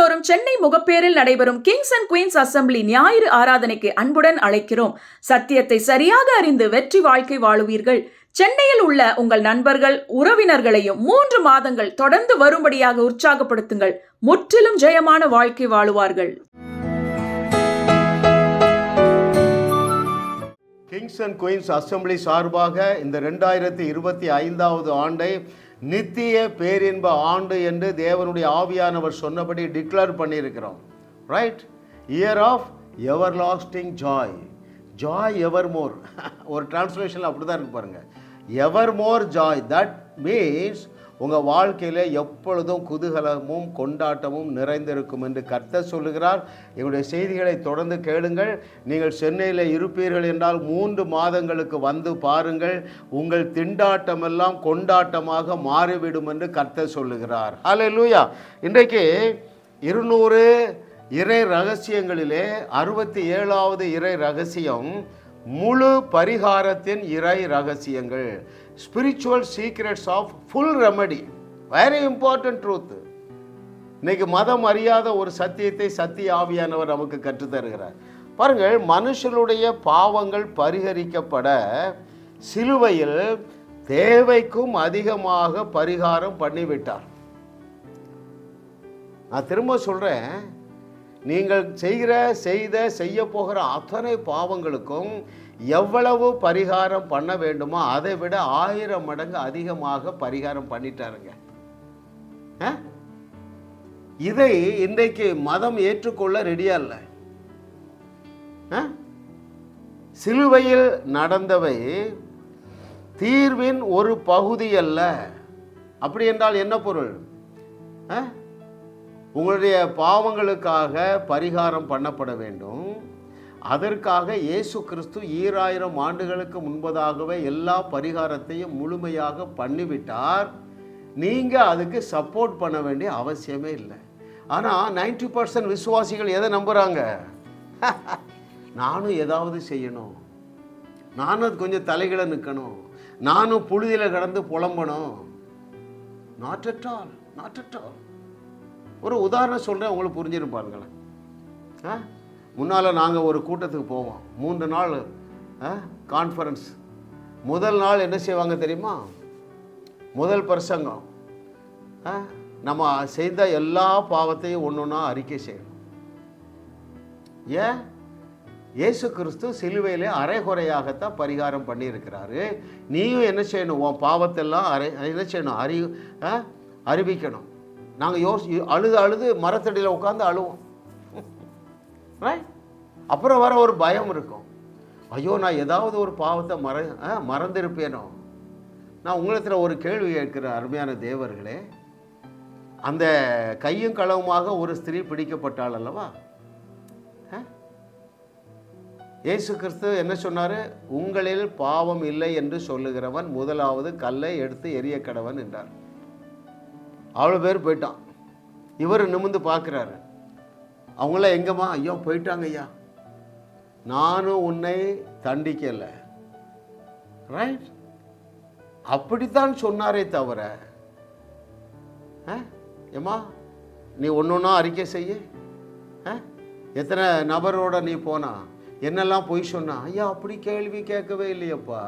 வாரந்தோறும் சென்னை முகப்பேரில் நடைபெறும் Kings and queens assembly ஞாயிறு ஆராதனைக்கு அன்புடன் அழைக்கிறோம். சத்தியத்தை சரியாக அறிந்து வெற்றி வாழ்க்கை வாழுவீர்கள். சென்னையில் உள்ள உங்கள் நண்பர்கள் உறவினர்களையும் 3 மாதங்கள் தொடர்ந்து வரும்படியாக உற்சாகப்படுத்துங்கள். முற்றிலும் ஜெயமான வாழ்க்கை வாழுவார்கள். கிங்ஸ் அண்ட் குயின்ஸ் அசெம்பிளி சார்பாக இந்த 2025வது ஆண்டை நித்திய பேரின்ப ஆண்டு என்று தேவனுடைய ஆவியானவர் சொன்னபடி டிக்ளேர் பண்ணியிருக்கிறோம். Right? Year of everlasting joy, joy evermore. ஒரு டிரான்ஸ்லேஷனில் அப்படி தான் இருக்கு பாருங்க. Evermore joy, that means உங்கள் வாழ்க்கையில் எப்பொழுதும் குதூகலமும் கொண்டாட்டமும் நிறைந்திருக்கும் என்று கர்த்தர் சொல்லுகிறார். எங்களுடைய செய்திகளை தொடர்ந்து கேளுங்கள். நீங்கள் சென்னையில் இருப்பீர்கள் என்றால் 3 மாதங்களுக்கு வந்து பாருங்கள். உங்கள் திண்டாட்டமெல்லாம் கொண்டாட்டமாக மாறிவிடும் என்று கர்த்தர் சொல்லுகிறார். ஹல்லேலூயா. இன்றைக்கு 200 இறை ரகசியங்களிலே 67வது இறை ரகசியம் முழு பரிகாரத்தின் இறை ரகசியங்கள், spiritual secrets of full remedy. Very important truth. இன்னைக்கு மதம் அறியாத ஒரு சத்தியத்தை சத்திய ஆவியானவர் நமக்கு கற்றுத்தருகிறார். பாருங்கள், மனுஷனுடைய பாவங்கள் பரிகரிக்கப்பட சிலுவையில் தேவைக்கும் அதிகமாக பரிகாரம் பண்ணிவிட்டார். நான் திரும்ப சொல்கிறேன், நீங்கள் செய்ய போகிற அத்தனை பாவங்களுக்கும் எவ்வளவு பரிகாரம் பண்ண வேண்டுமோ அதை விட 1000 மடங்கு அதிகமாக பரிகாரம் பண்ணிட்டாருங்க. இதை இன்றைக்கு மதம் ஏற்றுக்கொள்ள ரெடியா இல்லை. சிலுவையில் நடந்தவை தீர்வின் ஒரு பகுதி அல்ல. அப்படி என்றால் என்ன பொருள்? உங்களுடைய பாவங்களுக்காக பரிகாரம் பண்ணப்பட வேண்டும். அதற்காக இயேசு கிறிஸ்து 2000 ஆண்டுகளுக்கு முன்பதாகவே எல்லா பரிகாரத்தையும் முழுமையாக பண்ணிவிட்டார். நீங்கள் அதுக்கு சப்போர்ட் பண்ண வேண்டிய அவசியமே இல்லை. ஆனால் 90% விசுவாசிகள் எதை நம்புகிறாங்க? நானும் ஏதாவது செய்யணும், நானும் கொஞ்சம் தலைகளை நிற்கணும், நானும் புழுதியில் கடந்து புலம்பணும். Not at all, not at all. ஒரு உதாரணம் சொல்கிறேன், உங்களுக்கு புரிஞ்சிருப்பாருங்களேன். முன்னால் நாங்கள் ஒரு கூட்டத்துக்கு போவோம், 3 நாள் கான்ஃபரன்ஸ். முதல் நாள் என்ன செய்வாங்க தெரியுமா? முதல் பிரசங்கம், நம்ம செய்த எல்லா பாவத்தையும் ஒன்றா அறிக்கை செய்யணும். ஏன்? இயேசு கிறிஸ்து சிலுவையிலே அரைகுறையாகத்தான் பரிகாரம் பண்ணியிருக்கிறாரு. நீயும் என்ன செய்யணும்? உன் பாவத்தெல்லாம் என்ன செய்யணும்? அறிவிக்கணும். நாங்கள் அழுது மரத்தடியில் உட்காந்து அழுவோம். அப்புறம் வர ஒரு பயம் இருக்கும், ஐயோ நான் ஏதாவது ஒரு பாவத்தை மறந்திருப்பேனோ. நான் உங்களிடத்தில் ஒரு கேள்வி கேட்கிற அருமையான தேவர்களே, அந்த கையும் களவுமாக ஒரு ஸ்திரீ பிடிக்கப்பட்டாள் அல்லவா? இயேசு கிறிஸ்து என்ன சொன்னார்? உங்களில் பாவம் இல்லை என்று சொல்லுகிறவன் முதலாவது கல்லை எடுத்து எரிய கடவன் என்றார். அவ்வளோ பேர் போயிட்டான். இவர் நிமிர்ந்து பார்க்குறாரு. அவங்களாம் எங்கம்மா? ஐயோ போயிட்டாங்க ஐயா, நானும் உன்னை தண்டிக்கலை. ரைட்? அப்படித்தான் சொன்னாரே தவிர, ஏம்மா நீ ஒன்றா அறிக்கை செய்ய, எத்தனை நபரோட நீ போனா, என்னெல்லாம் பொய் சொன்னா? ஐயா அப்படி கேள்வி கேட்கவே இல்லையப்பா.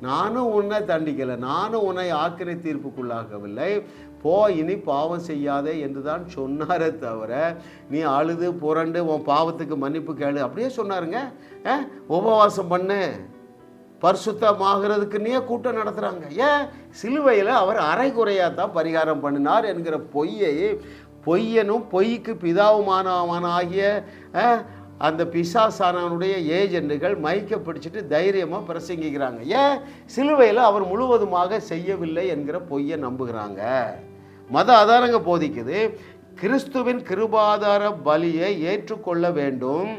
நானும் உன்னை தண்டிக்கலை, நானும் உன்னை ஆக்கினை தீர்ப்புக்குள்ளாகவில்லை, போ இனி பாவம் செய்யாதே என்று தான் சொன்னாரே தவிர நீ அழுது புரண்டு உன் பாவத்துக்கு மன்னிப்பு கேளு அப்படியே சொன்னாருங்க. உபவாசம் பண்ணு, பரிசுத்தமாகிறதுக்கு நீ கூட்டம் நடத்துகிறாங்க. ஏன்? சிலுவையில் அவர் அரைகுறையாக தான் பரிகாரம் பண்ணினார் என்கிற பொய்யனும் பொய்க்கு பிதாவுமானவனாகிய அந்த பிசாசானவனுடைய ஏஜெண்டுகள் மைக்க பிடிச்சிட்டு தைரியமாக பிரசங்கிக்கிறாங்க. ஏன்? சிலுவையில் அவர் முழுவதுமாக செய்யவில்லை என்கிற பொய்யை நம்புகிறாங்க. மத ஆதாரங்க போதிக்குது, கிறிஸ்துவின் கிருபாதார பலியை ஏற்றுக்கொள்ள வேண்டும்,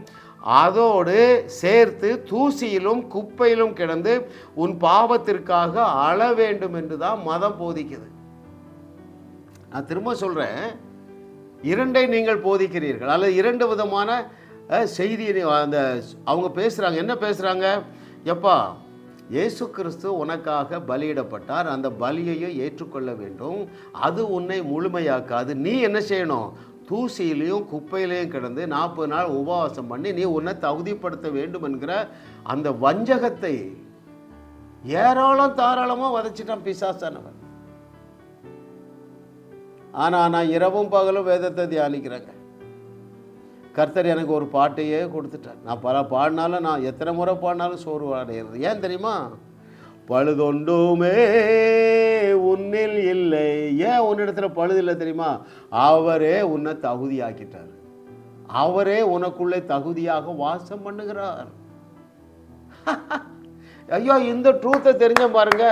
அதோடு சேர்த்து தூசியிலும் குப்பையிலும் கிடந்து உன் பாவத்திற்காக அழ வேண்டும் என்று தான் மதம் போதிக்குது. நான் திரும்ப சொல்கிறேன், 2ஐ நீங்கள் போதிக்கிறீர்கள், அல்லது 2 விதமான செய்தியை அந்த அவங்க பேசுகிறாங்க. என்ன பேசுகிறாங்க? எப்பா இயேசு கிறிஸ்து உனக்காக பலியிடப்பட்டார். அந்த பலியையும் ஏற்றுக்கொள்ள வேண்டும். அது உன்னை முழுமையாக்காது. நீ என்ன செய்யணும்? தூசியிலையும் குப்பையிலையும் கிடந்து 40 நாள் உபவாசம் பண்ணி நீ உன்னை தகுதிப்படுத்த வேண்டும் என்கிற அந்த வஞ்சகத்தை ஏராளம் தாராளமாக வதச்சிட்டான் பிசாசானவன். ஆனால் நான் இரவும் பகலும் வேதத்தை தியானிக்கிறேங்க. கர்த்தர் எனக்கு ஒரு பாட்டையே கொடுத்துட்டார். நான் பல பாடினாலும், நான் எத்தனை முறை பாடினாலும் சோர்வு அடைகிறது. ஏன் தெரியுமா? பழுதொண்டுமே உன்னில் இல்லை. ஏன் உன்னிடத்துல பழுது இல்லை தெரியுமா? அவரே உன்னை தகுதியாக்கிட்டார். அவரே உனக்குள்ளே தகுதியாக வாசம் பண்ணுகிறார். ஐயோ, இந்த ட்ரூத்தை தெரிஞ்ச பாருங்க,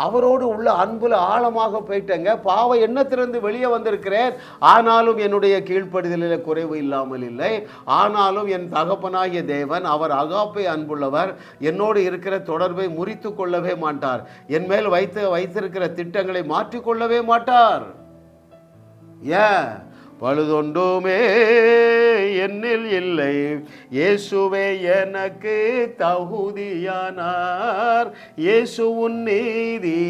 அவரோடு உள்ள அன்புல ஆழமாக போயிட்டேங்க. பாவ எண்ணத்திலிருந்து வெளியே வந்திருக்கிறேன். ஆனாலும் என்னுடைய கீழ்ப்படிதலில் குறைவு இல்லாமல் இல்லை. ஆனாலும் என் தகப்பனாகிய தேவன், அவர் அகாப்பை அன்புள்ளவர், என்னோடு இருக்கிற தொடர்பை முறித்து கொள்ளவே மாட்டார். என் மேல் வைத்திருக்கிற திட்டங்களை மாற்றிக்கொள்ளவே மாட்டார். ஏன்? பழுதொண்டுமே என்னில் இல்லை, இயேசுவே எனக்கு தகுதியானார். இயேசு உன் நீதி,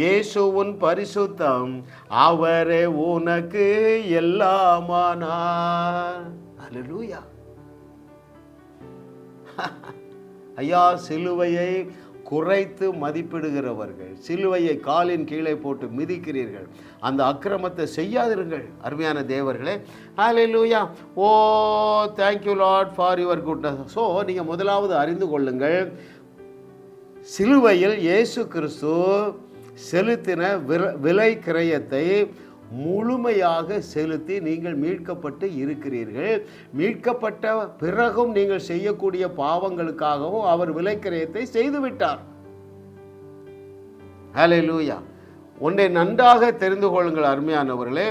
இயேசு உன் பரிசுத்தம், அவரே உனக்கு எல்லாமானார். அல்லேலூயா. ஐயா, சிலுவையை குறைத்து மதிப்பிடுகிறவர்கள், சிலுவையை காலின் கீழே போட்டு மிதிக்கிறீர்கள். அந்த அக்கிரமத்தை செய்யாதிருங்கள் அருமையான தேவர்களே. Hallelujah. Oh, thank you Lord for your goodness. So நீங்கள் முதலாவது அறிந்து கொள்ளுங்கள், சிலுவையில் இயேசு கிறிஸ்து செலுத்தின விலை கிரயத்தை முழுமையாக செலுத்தி நீங்கள் மீட்கப்பட்டு இருக்கிறீர்கள். மீட்கப்பட்ட பிறகும் நீங்கள் செய்யக்கூடிய பாவங்களுக்காகவும் அவர் விலைக்கிரயத்தை செய்துவிட்டார். ஹல்லேலூயா. ஒன்றை நன்றாக தெரிந்து கொள்ளுங்கள் அருமையானவர்களே,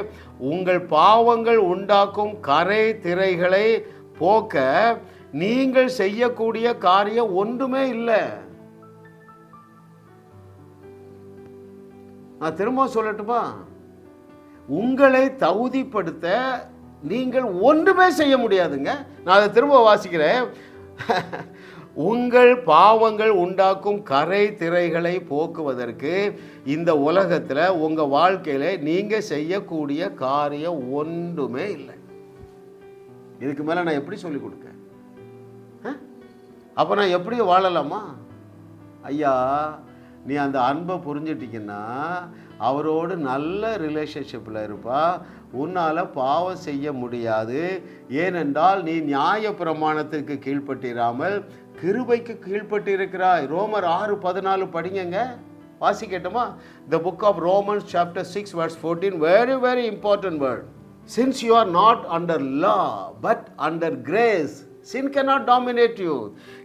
உங்கள் பாவங்கள் உண்டாக்கும் கரை திரைகளை போக்க நீங்கள் செய்யக்கூடிய காரியம் ஒன்றுமே இல்லை. நான் திரும்ப சொல்லட்டுமா? உங்களை தகுதிப்படுத்த நீங்கள் ஒன்றுமே செய்ய முடியாதுங்க. நான் அதை திரும்ப வாசிக்கிறேன். உங்கள் பாவங்கள் உண்டாக்கும் கரை திரைகளை போக்குவதற்கு இந்த உலகத்தில் உங்கள் வாழ்க்கையில் நீங்கள் செய்யக்கூடிய காரியம் ஒன்றுமே இல்லை. இதுக்கு மேலே நான் எப்படி சொல்லிக் கொடுக்க? அப்போ நான் எப்படி வாழலாமா? ஐயா, நீ அந்த அன்பை புரிஞ்சிட்டிங்கன்னா அவரோடு நல்ல ரிலேஷன்ஷிப்பில் இருப்பா. உன்னால் பாவம் செய்ய முடியாது. ஏனென்றால் நீ நியாய பிரமாணத்திற்கு கீழ்ப்பட்டிராமல் கிருபைக்கு கீழ்ப்பட்டிருக்கிறாய். ரோமர் 6:14 படிங்கங்க, வாசிக்கட்டுமா? The book of Romans chapter 6 verse 14, very very important word. Since you are not under law but under grace, sin cannot dominate you.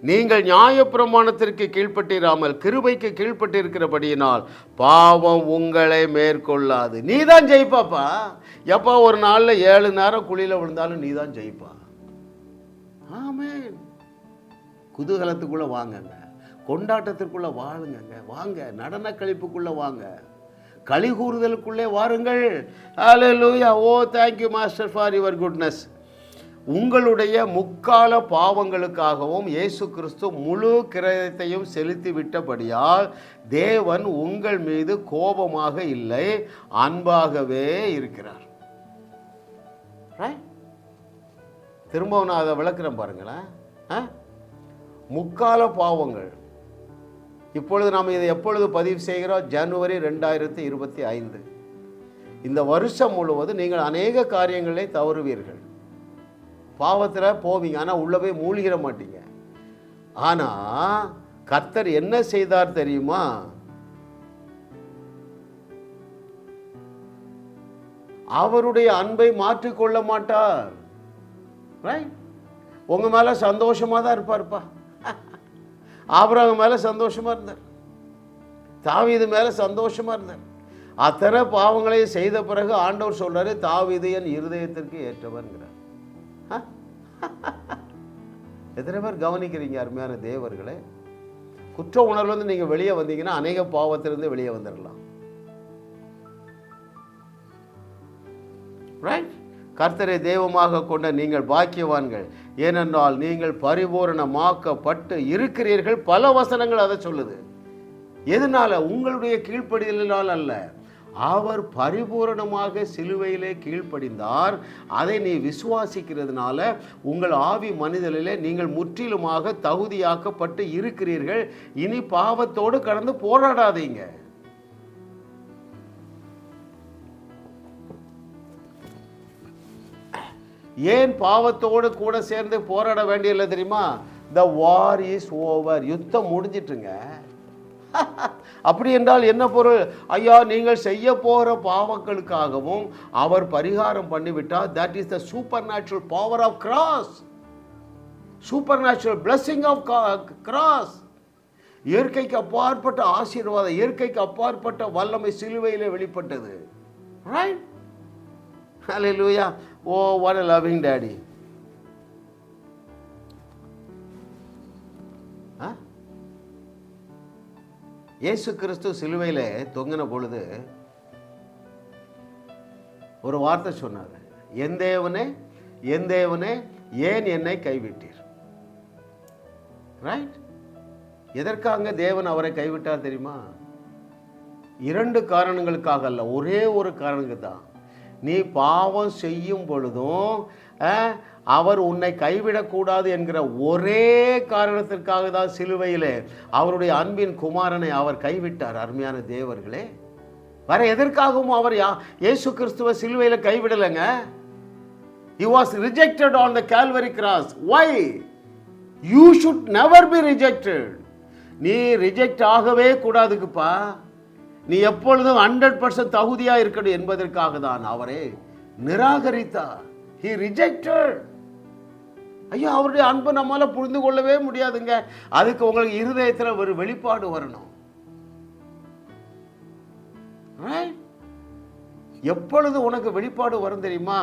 நீங்கள் நியாயப்பிரமாணத்திற்கு கீழ்ப்பட்டிராமல் கிருபைக்கு கீழ்ப்பட்டிருக்கிறபடியினால் பாவம் உங்களை மேற்கொள்ளாது. நீ தான் ஜெயிப்பாப்பா. எப்போ ஒரு நாளில் 7 நேரம் குழியில் விழுந்தாலும் நீ தான் ஜெயிப்பா. ஆமென். குதூகலத்துக்குள்ளே வாங்கங்க, கொண்டாட்டத்திற்குள்ளே வாழுங்க, வாங்க நடன கழிப்புக்குள்ளே வாங்க, களி கூறுதலுக்குள்ளே வாருங்கள். Hallelujah. Oh, thank you master for your goodness. உங்களுடைய முக்கால பாவங்களுக்காகவும் இயேசு கிறிஸ்து முழு கிரயத்தையும் செலுத்தி விட்டபடியால் தேவன் உங்கள் மீது கோபமாக இல்லை, அன்பாகவே இருக்கிறார். திரும்பவும் நான் அதை விளக்குறேன் பாருங்களேன். முக்கால பாவங்கள். இப்பொழுது நாம் இதை எப்பொழுது பதிவு செய்கிறோம்? ஜனவரி 2025. இந்த வருஷம் முழுவதும் நீங்கள் அநேக காரியங்களை தவறுவீர்கள், பாவத்தில் போவீங்க, ஆனால் உள்ள போய் மூழ்கிட மாட்டீங்க. ஆனால் கர்த்தர் என்ன செய்தார் தெரியுமா? அவருடைய அன்பை மாற்றிக்கொள்ள மாட்டார். ரைட்? உங்க மேல சந்தோஷமா தான் இருப்பார்ப்பா. ஆபிரகாம் மேல சந்தோஷமா இருந்தார், தாவீது மேல சந்தோஷமா இருந்தார். அத்தனை பாவங்களை செய்த பிறகு ஆண்டவர் சொல்றாரு, தாவீது என் இருதயத்திற்கு ஏற்றவன்கிறார். எத்தனை பேர் கவனிக்கிறீங்க அருமையான தேவர்களே? குற்ற உணர்வுலேருந்து நீங்கள் வெளியே வந்தீங்கன்னா அநேக பாவத்திலிருந்து வெளியே வந்துடலாம். ரைட்? கர்த்தரை தெய்வமாக கொண்ட நீங்கள் பாக்கியவான்கள், ஏனென்றால் நீங்கள் பரிபூரணமாக்கப்பட்டு இருக்கிறீர்கள். பல வசனங்கள் அதை சொல்லுது. எதனால? உங்களுடைய கீழ்ப்படிதலினால் அல்ல. அவர் பரிபூரணமாக சிலுவையிலே கீழ்ப்படிந்தார். அதை நீ விசுவாசிக்கிறதுனால உங்கள் ஆவி மனிதனிலே நீங்கள் முற்றிலுமாக தகுதியாக்கப்பட்டு இருக்கிறீர்கள். இனி பாவத்தோடு கடந்து போராடாதீங்க. ஏன் பாவத்தோடு கூட சேர்ந்து போராட வேண்டியதில்லை தெரியுமா? The war is over. யுத்தம் முடிஞ்சிட்டுங்க. அப்படி என்றால் என்ன பொருள்? ஐயா, நீங்கள் செய்ய போகிற பாவங்களுக்காகவும் அவர் பரிகாரம் பண்ணிவிட்டார். that is the supernatural power of cross, supernatural blessing of cross. இயற்கைக்கு அப்பாற்பட்ட ஆசீர்வாதம், இயற்கைக்கு அப்பாற்பட்ட வல்லமை சிலுவையிலே வெளிப்பட்டது. right? hallelujah. oh, what a loving daddy. இயேசு கிறிஸ்து சிலுவையில் தொங்கின பொழுது ஒரு வார்த்தை சொன்னார். என் தேவனே, என் தேவனே, ஏன் என்னை கைவிட்டீர்? ரைட்? எதற்காக தேவன் அவரை கைவிட்டார் தெரியுமா? 2 காரணங்களுக்காக அல்ல, ஒரே ஒரு காரணத்துக்கு தான். நீ பாவம் செய்யும் பொழுதும் அவர் உன்னை கைவிடக்கூடாது என்கிற ஒரே காரணத்திற்காக தான் சிலுவையிலே அவருடைய அன்பின் குமாரனை அவர் கைவிட்டார். அருமையான தேவர்களே, வேற எதற்காகவும் அவர் இயேசு கிறிஸ்துவ சிலுவையில் கைவிடலைங்க. He was rejected on the Calvary cross. Why? You should never be rejected. நீ ரிஜெக்ட் ஆகவே கூடாதுக்குப்பா. நீ எப்பொழுதும் 100% தகுதியா இருக்கணும் என்பதற்காக தான் அவரே நிராகரித்தார். He rejected. ஐயா, அவருடைய அன்பை நம்மால புரிந்து கொள்ளவே முடியாதுங்க. அதுக்கு உங்களுக்கு இருதயத்தில் ஒரு வெளிப்பாடு வரணும். எப்பொழுது உனக்கு வெளிப்பாடு வரும் தெரியுமா?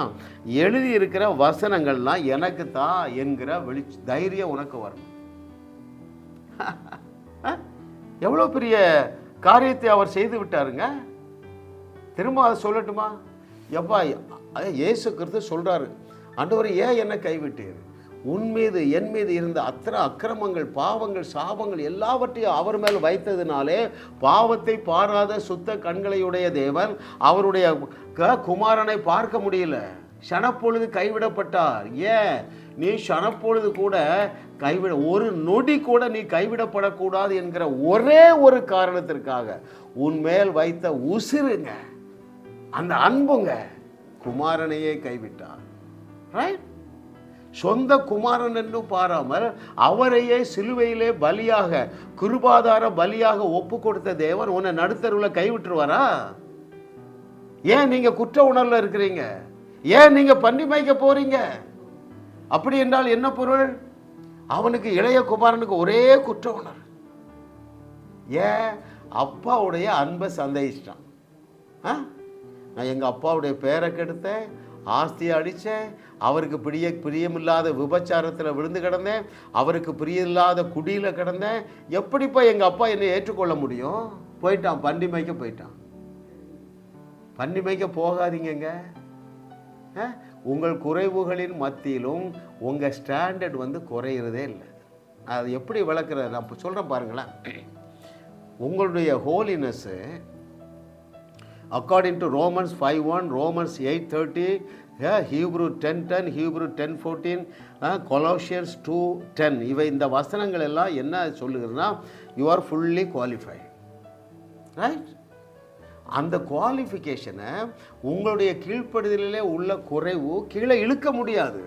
எழுதி இருக்கிற வசனங்கள்லாம் எனக்கு தான் என்கிற தைரியம் உனக்கு வரணும். எவ்வளவு பெரிய காரியத்தை அவர் செய்து விட்டாருங்க. திரும்ப அதை சொல்லட்டுமா? எப்பா, இயேசு கிறிஸ்து சொல்றாரு, ஆண்டவரே ஏன் என்னை கைவிட்டீர்? உன் மீது என் மீது இருந்த அத்தனை அக்கிரமங்கள், பாவங்கள், சாபங்கள் எல்லாவற்றையும் அவர் மேல் வைத்ததினாலே பாவத்தை பாராத சுத்த கண்களையுடைய தேவன் அவருடைய குமாரனை பார்க்க முடியல. ஷனப்பொழுது கைவிடப்பட்டார். ஏன்? நீ ஷனப்பொழுது கூட ஒரு நொடி கூட நீ கைவிடப்படக்கூடாது என்கிற ஒரே ஒரு காரணத்திற்காக உன் மேல் வைத்த உசிருங்க, அந்த அன்புங்க, குமாரனையே கைவிட்டார். ரைட்? சொந்த குமாரன் என்று பாராமல் அவரையே சிலுவையிலே பலியாக, கிருபாதார பலியாக ஒப்பு கொடுத்த தேவன் உன்னை நடுத்தருவில் கைவிட்டுருவாரா? ஏன் நீங்க குற்ற உணர்வுல இருக்கிறீங்க? ஏன் நீங்க பன்றி மேய்க்க போறீங்க? அப்படி என்றால் என்ன பொருள்? அவனுக்கு, இளைய குமாரனுக்கு ஒரே குற்ற உணர்வு. ஏன்? அப்பாவுடைய அன்பை சந்தேகிச்சிட்டான். நான் எங்கள் அப்பாவுடைய பேரை கெடுத்தேன், ஆஸ்தியை அடித்தேன், அவருக்கு பிரியமில்லாத விபச்சாரத்தில் விழுந்து கிடந்தேன், அவருக்கு பிரியமில்லாத குடியில் கிடந்தேன். எப்படிப்பா எங்கள் அப்பா என்னை ஏற்றுக்கொள்ள முடியும்? போயிட்டான், பன்றி மேய்க்க போயிட்டான். பன்றி மேய்க்க போகாதீங்க. உங்கள் குறைவுகளின் மத்தியிலும் உங்கள் ஸ்டாண்டர்ட் குறையிறதே இல்லை. அது எப்படி விளக்குற நான் சொல்கிறேன் பாருங்களேன். உங்களுடைய ஹோலினஸ்ஸு according to Romans 5:1, Romans 8:30, Hebrew 10:10, Hebrew 10:14, Colossians 2:10, இவை இந்த வசனங்கள் எல்லாம் என்ன சொல்லுகிறதுனா, you are fully qualified. Right? அந்த குவாலிஃபிகேஷனை உங்களுடைய கீழ்ப்படுதலிலே உள்ள குறைவு கீழே இழுக்க முடியாது.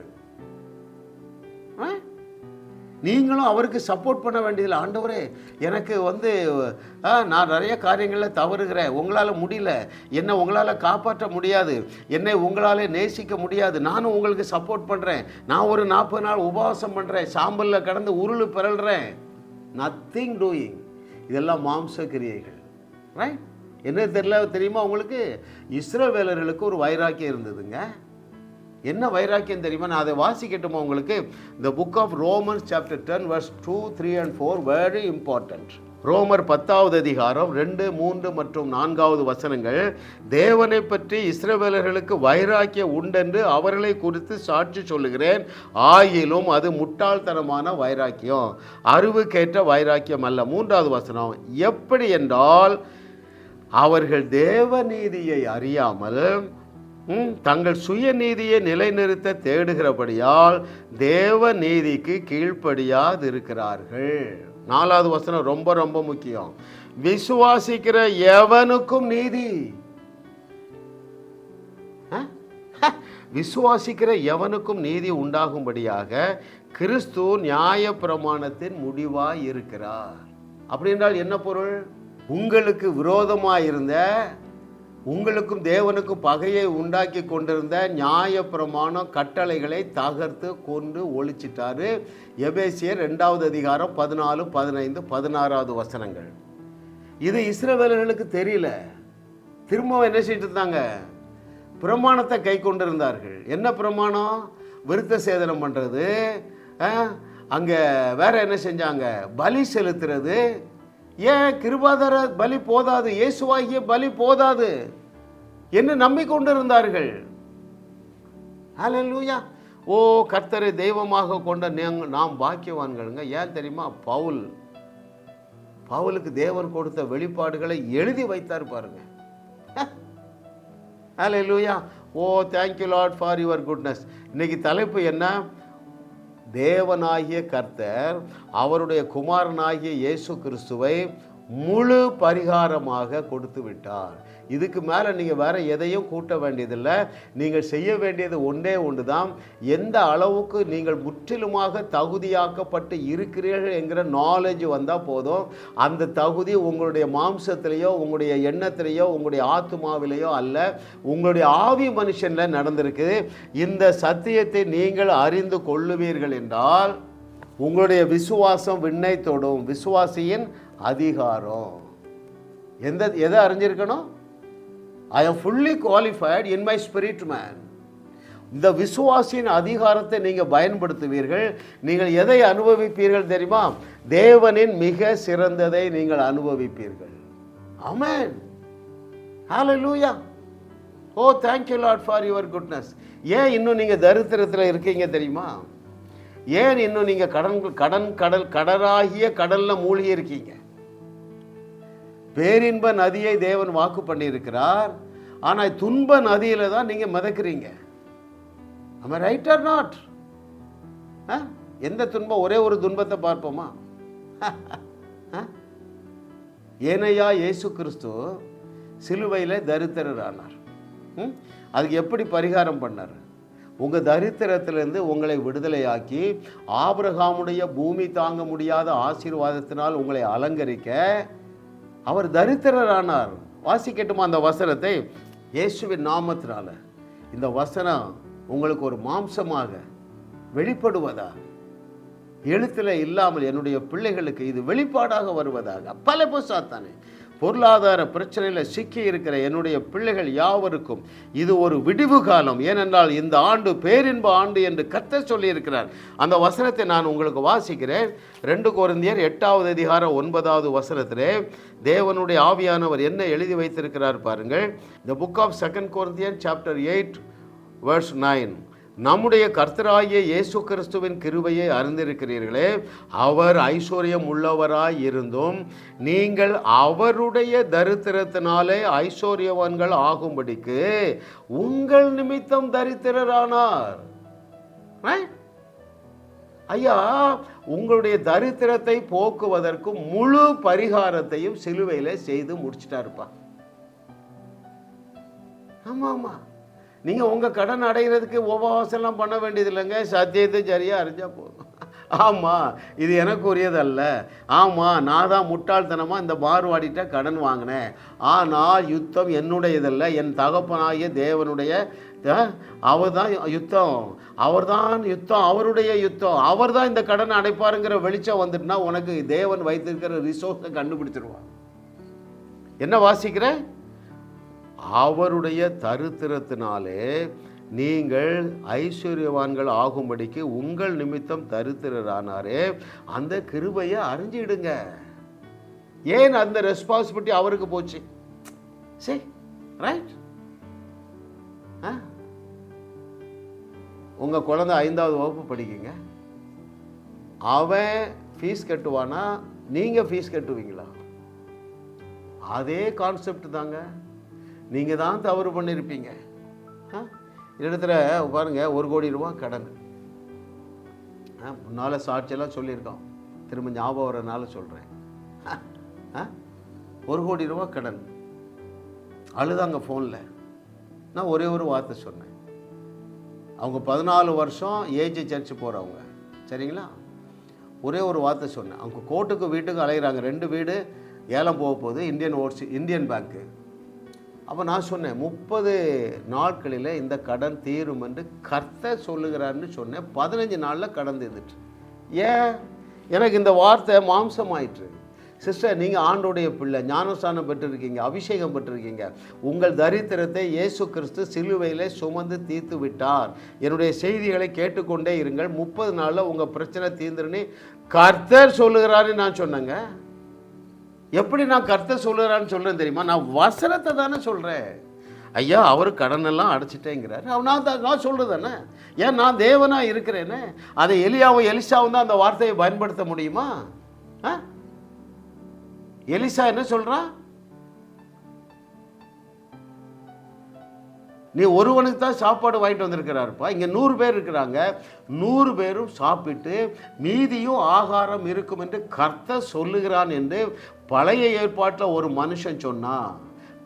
நீங்களும் அவருக்கு சப்போர்ட் பண்ண வேண்டியதில்லை. ஆண்டவரே, எனக்கு நான் நிறைய காரியங்களில் தவறுகிறேன், உங்களால் முடியல, என்னை உங்களால் காப்பாற்ற முடியாது, என்னை உங்களால் நேசிக்க முடியாது, நானும் உங்களுக்கு சப்போர்ட் பண்ணுறேன், நான் ஒரு 40 நாள் உபவாசம் பண்ணுறேன், சாம்பலில் கடந்து உருளு பிறல்றேன். Nothing doing. இதெல்லாம் மாம்ச கிரியைகள். ரைட்? என்ன தெரியுமா உங்களுக்கு? இஸ்ரவேலர்களுக்கு ஒரு வைராக்கியம் இருந்ததுங்க. என்ன வைராக்கியம் தெரியுமா? நான் அதை வாசிக்கட்டுமா உங்களுக்கு? The book of Romans chapter 10 verse 2, 3 and 4, very important. ரோமர் 10வது அதிகாரம் 2, 3 மற்றும் 4வது வசனங்கள், தேவனை பற்றி இஸ்ரவேலர்களுக்கு வைராக்கியம் உண்டென்று அவர்களை குறித்து சாட்சி சொல்லுகிறேன், ஆயிலும் அது முட்டாள்தனமான வைராக்கியம், அறிவுக்கேற்ற வைராக்கியம் அல்ல. 3வது வசனம், எப்படி என்றால் அவர்கள் தேவநீதியை அறியாமல் தங்கள் சுயநீதியை நிலைநிறுத்த தேடுகிறபடியால் தேவ நீதிக்கு கீழ்ப்படியாதிருக்கிறார்கள். 4வது வசனம் ரொம்ப ரொம்ப முக்கியம். விசுவாசிக்கிற எவனுக்கும் நீதி, விசுவாசிக்கிற எவனுக்கும் நீதி உண்டாகும்படியாக கிறிஸ்து நியாய பிரமாணத்தின் முடிவாய் இருக்கிறார். அப்படி என்றால் என்ன பொருள்? உங்களுக்கு விரோதமாயிருந்த, உங்களுக்கும் தேவனுக்கும் பகையை உண்டாக்கி கொண்டிருந்த நியாய பிரமாணம் கட்டளைகளை தகர்த்து கொண்டு ஒழிச்சிட்டாரு. எபேசியர் 2வது அதிகாரம் 14, 15, 16வது வசனங்கள். இது இஸ்ரவேலர்களுக்கு தெரியல. திரும்ப என்ன செஞ்சுட்டு இருந்தாங்க? பிரமாணத்தை கை கொண்டிருந்தார்கள். என்ன பிரமாணம்? விருத்த சேதனம் பண்ணுறது, அங்கே வேற என்ன செஞ்சாங்க? பலி செலுத்துறது. ஏன் கிருபாதார பலி போதாது, இயேசுவாகிய பலி போதாது என்று நம்பிக்கொண்டிருந்தார்கள். ஹல்லேலூயா. ஓ, கர்த்தரை தெய்வமாக கொண்ட நாம் பாக்கியவான்களுங்க. ஏன் தெரியுமா? பவுலுக்கு தேவன் கொடுத்த வெளிப்பாடுகளை எழுதி வைத்தார் பாருங்க. Hallelujah. Oh, thank you Lord for your goodness. இன்னைக்கு தலைப்பு என்ன? தேவனாகிய கர்த்தர் அவருடைய குமாரனாகிய இயேசு கிறிஸ்துவை முழு பரிகாரமாக கொடுத்து விட்டார். இதுக்கு மேலே நீங்கள் வேற எதையும் கூட்ட வேண்டியதில்லை. நீங்கள் செய்ய வேண்டியது ஒன்றே ஒன்று தான். எந்த அளவுக்கு நீங்கள் முற்றிலுமாக தகுதியாக்கப்பட்டு இருக்கிறீர்கள் என்கிற நாலேஜ் வந்தால் போதும். அந்த தகுதி உங்களுடைய மாம்சத்திலேயோ உங்களுடைய எண்ணத்திலேயோ உங்களுடைய ஆத்மாவிலேயோ அல்ல, உங்களுடைய ஆவி மனுஷனில் நடந்திருக்குது. இந்த சத்தியத்தை நீங்கள் அறிந்து கொள்ளுவீர்கள் என்றால் உங்களுடைய விண்ணை தொடும். விசுவாசியின் அதிகாரம் எதை அறிஞ்சிருக்கணும்? I am fully qualified in my spirit man. இந்த விசுவாசியின் அதிகாரத்தை நீங்கள் பயன்படுத்துவீர்கள். நீங்கள் எதை அனுபவிப்பீர்கள் தெரியுமா? தேவனின் மிக சிறந்ததை நீங்கள் அனுபவிப்பீர்கள். ஆமென். ஹல்லேலூயா. Oh, thank you Lord for your goodness. ஏன் இன்னும் நீங்கள் தரித்திரத்தில் இருக்கீங்க தெரியுமா? ஏன் இன்னும் நீங்கள் கடலாகிய கடலில் மூழ்கி இருக்கீங்க? பேரின்ப நதியை தேவன் வாக்கு பண்ணியிருக்கிறார். ஆனால் துன்ப நதியில தான் நீங்கள் மிதக்கிறீங்க. am I right or not? எந்த துன்பம்? ஒரே ஒரு துன்பத்தை பார்ப்போமா? ஏனையா இயேசு கிறிஸ்து சிலுவையில் தரித்திரர் ஆனார். அதுக்கு எப்படி பரிகாரம் பண்ணார்? உங்கள் தரித்திரத்திலிருந்து உங்களை விடுதலையாக்கி ஆபிரகாமுடைய பூமி தாங்க முடியாத ஆசீர்வாதத்தினால் உங்களை அலங்கரிக்க அவர் தரித்திரரானார். வாசிக்கட்டுமா அந்த வசனத்தை? இயேசுவின் நாமத்தினால இந்த வசனம் உங்களுக்கு ஒரு மாம்சமாக வெளிப்படுவதாக, எழுத்தில் இல்லாமல் என்னுடைய பிள்ளைகளுக்கு இது வெளிப்பாடாக வருவதாக. பல சாத்தானே, பொருளாதார பிரச்சனையில் சிக்கி இருக்கிற என்னுடைய பிள்ளைகள் யாவருக்கும் இது ஒரு விடிவு காலம். ஏனென்றால் இந்த ஆண்டு பேரின்ப ஆண்டு என்று கர்த்தர் சொல்லியிருக்கிறார். அந்த வசனத்தை நான் உங்களுக்கு வாசிக்கிறேன். 2 கொரிந்தியர் 8வது அதிகாரம் 9வது வசனத்திலே தேவனுடைய ஆவியானவர் என்ன எழுதி வைத்திருக்கிறார் பாருங்கள். The book of 2 Corinthians chapter 8 verse 9. நம்முடைய கர்த்தராகிய இயேசு கிறிஸ்துவின் கிருபையை அறிந்திருக்கிறீர்களே, அவர் ஐஸ்வர்யம் உள்ளவராய் இருந்தும் நீங்கள் அவருடைய தரித்திரத்தினாலே ஐஸ்வர்யவான்கள் ஆகும்படிக்கு உங்கள் நிமித்தம் தரித்திரரானார். ஐயா, உங்களுடைய தரித்திரத்தை போக்குவதற்கு முழு பரிகாரத்தையும் சிலுவையில் செய்து முடிச்சிட்டாருப்பா. ஆமாம் ஆமாம், நீங்கள் உங்கள் கடன் அடைகிறதுக்கு உபவாசம்லாம் பண்ண வேண்டியது இல்லைங்க. சத்தியத்தை சரியாக அறிஞ்சால் போதும். ஆமாம், இது எனக்கு உரியதல்ல. ஆமாம், நான் தான் முட்டாள்தனமாக இந்த மார்வாடிட்ட கடன் வாங்கினேன். ஆனால் யுத்தம் என்னுடையதல்ல, என் தகப்பனாகிய தேவனுடைய. அவர் தான் யுத்தம், அவருடைய யுத்தம். அவர் தான் இந்த கடன் அடைப்பாருங்கிற வெளிச்சம் வந்துட்டுனா உனக்கு தேவன் வைத்திருக்கிற ரிசோர்ஸை கண்டுபிடிச்சிருவான். என்ன வாசிக்கிற? அவருடைய தரித்திரத்தினாலே நீங்கள் ஐஸ்வர்யவான்கள் ஆகும்படிக்கு உங்கள் நிமித்தம் தரித்திரரானாரே. அந்த கிருபையை அறிஞ்சிடுங்க. ஏன் அந்த ரெஸ்பான்சிபிலிட்டி அவருக்கு போச்சு? சரி, ரைட். உங்கள் குழந்தை 5வது வகுப்பு படிக்குங்க, அவன் ஃபீஸ் கட்டுவானா, நீங்கள் ஃபீஸ் கட்டுவீங்களா? அதே கான்செப்ட் தாங்க. நீங்கள் தான் தவறு பண்ணியிருப்பீங்க. இடத்துல பாருங்க, 1 கோடி ரூபா கடன். முன்னால் சாட்சியெல்லாம் சொல்லியிருக்கோம், திரும்ப ஞாபகம் வரனால சொல்கிறேன். 1 கோடி ரூபா கடன். அழுதாங்க ஃபோனில். நான் ஒரே ஒரு வார்த்தை சொன்னேன். அவங்க 14 வருஷம் ஏஜ் சர்ச்சு போகிறவங்க, சரிங்களா? ஒரே ஒரு வார்த்தை சொன்னேன். அவங்க கோர்ட்டுக்கு வீட்டுக்கு அலைகிறாங்க. 2 வீடு ஏலம் போக போகுது, இந்தியன் பேங்க்கு. அப்போ நான் சொன்னேன், 30 நாட்களில் இந்த கடன் தீரும் என்று கர்த்தர் சொல்லுகிறான்னு சொன்னேன். 15 நாளில் கடன் தீர்ந்துட்டு. ஏன்? எனக்கு இந்த வார்த்தை மாம்சமாயிற்று. சிஸ்டர், நீங்கள் ஆண்டோடைய பிள்ளை, ஞானஸ்தானம் பெற்றிருக்கீங்க, அபிஷேகம் பெற்றிருக்கீங்க. உங்கள் தரித்திரத்தை இயேசு கிறிஸ்து சிலுவையிலே சுமந்து தீர்த்து விட்டார். என்னுடைய செய்திகளை கேட்டுக்கொண்டே இருங்கள், 30 நாளில் உங்கள் பிரச்சனை தீர்ந்துருன்னு கர்த்தர் சொல்லுகிறான்னு நான் சொன்னேங்க. எப்படி நான் கர்த்தர் சொல்லுறான்னு சொல்கிறேன் தெரியுமா? நான் வசனத்தை தானே சொல்கிறேன். ஐயா, அவர் கடனெல்லாம் அடைச்சிட்டேங்கிறார். நான் சொல்கிறது தானே. ஏன், நான் தேவனாக இருக்கிறேன்னு. அதை எலியாவும் எலிசாவும் தான் அந்த வார்த்தையை பயன்படுத்த முடியுமா? எலிசா என்ன சொல்கிறான்? நீ ஒருவனுக்கு தான் சாப்பாடு வாங்கிட்டு வந்திருக்கிறாருப்பா, இங்கே 100 பேர் இருக்கிறாங்க, 100 பேரும் சாப்பிட்டு மீதியும் ஆகாரம் இருக்கும் என்று கர்த்தர் சொல்லுகிறான் என்று பழைய ஏற்பாட்டில் ஒரு மனுஷன் சொன்னான்.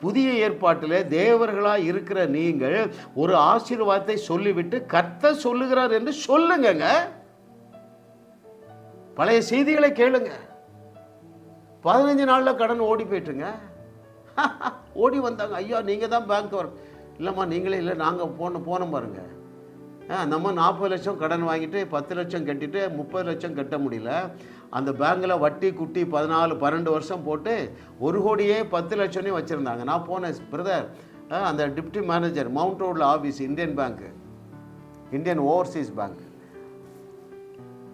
புதிய ஏற்பாட்டில் தேவர்களாக இருக்கிற நீங்கள் ஒரு ஆசீர்வாதத்தை சொல்லிவிட்டு கர்த்தர் சொல்லுகிறார் என்று சொல்லுங்க. பழைய செய்திகளை கேளுங்க. 15 நாளில் கடன் ஓடி போயிட்டுங்க. ஓடி வந்தாங்க. ஐயா, நீங்கள் தான் பேங்க் வர. இல்லைம்மா, நீங்களே இல்லை, நாங்கள் போனோம் பாருங்க. நம்ம 40 லட்சம் கடன் வாங்கிட்டு 10 லட்சம் கட்டிட்டு 30 லட்சம் கட்ட முடியல. அந்த பேங்கில் வட்டி குட்டி 12 வருஷம் போட்டு 1 கோடியே 10 லட்சம்னே வச்சுருந்தாங்க. நான் போனேன், பிரதர், அந்த டிப்டி மேனேஜர், மவுண்ட் ரோடில் ஆஃபீஸ், இந்தியன் பேங்க்கு, இந்தியன் ஓவர்சீஸ் பேங்க்.